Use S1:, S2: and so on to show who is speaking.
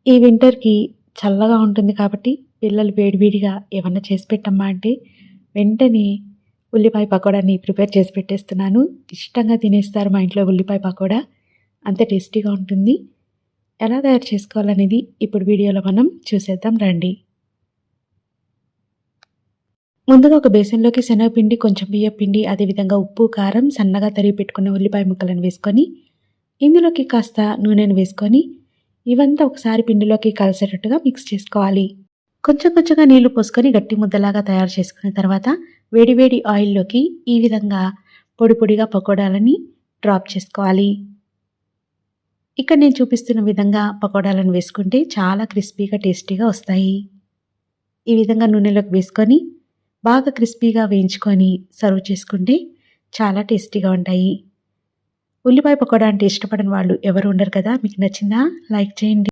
S1: ఈ వింటర్‌కి చల్లగా ఉంటుంది కాబట్టి పిల్లలు వేడివేడిగా ఏమన్నా చేసి పెట్టమ్మా అంటే వెంటనే ఉల్లిపాయ పకోడాని ప్రిపేర్ చేసి పెట్టేస్తున్నాను. ఇష్టంగా తినేస్తారు మా ఇంట్లో ఉల్లిపాయ పకోడా. అంత టేస్టీగా ఉంటుంది. ఎలా తయారు చేసుకోవాలనేది ఇప్పుడు వీడియోలో మనం చూసేద్దాం రండి. ముందుగా ఒక బేసన్‌లోకి శనగపిండి, కొంచెం బియ్యపిండి, అదేవిధంగా ఉప్పు, కారం, సన్నగా తరిగి పెట్టుకున్న ఉల్లిపాయ ముక్కలను వేసుకొని, ఇందులోకి కాస్త నూనెను వేసుకొని, ఇవంతా ఒకసారి పిండిలోకి కలిసేటట్టుగా మిక్స్ చేసుకోవాలి. కొంచెం కొంచెంగా నీళ్లు పోసుకొని గట్టి ముద్దలాగా తయారు చేసుకున్న తర్వాత, వేడి వేడి ఆయిల్‌లోకి ఈ విధంగా పొడి పొడిగా పకోడాలని డ్రాప్ చేసుకోవాలి. ఇక్కడ నేను చూపిస్తున్న విధంగా పకోడాలను వేసుకుంటే చాలా క్రిస్పీగా, టేస్టీగా వస్తాయి. ఈ విధంగా నూనెలోకి వేసుకొని బాగా క్రిస్పీగా వేయించుకొని సర్వ్ చేసుకుంటే చాలా టేస్టీగా ఉంటాయి. ఉల్లిపాయ పకోడా అంటే ఇష్టపడని వాళ్ళు ఎవరు ఉండరు కదా! మీకు నచ్చిందా? లైక్ చేయండి.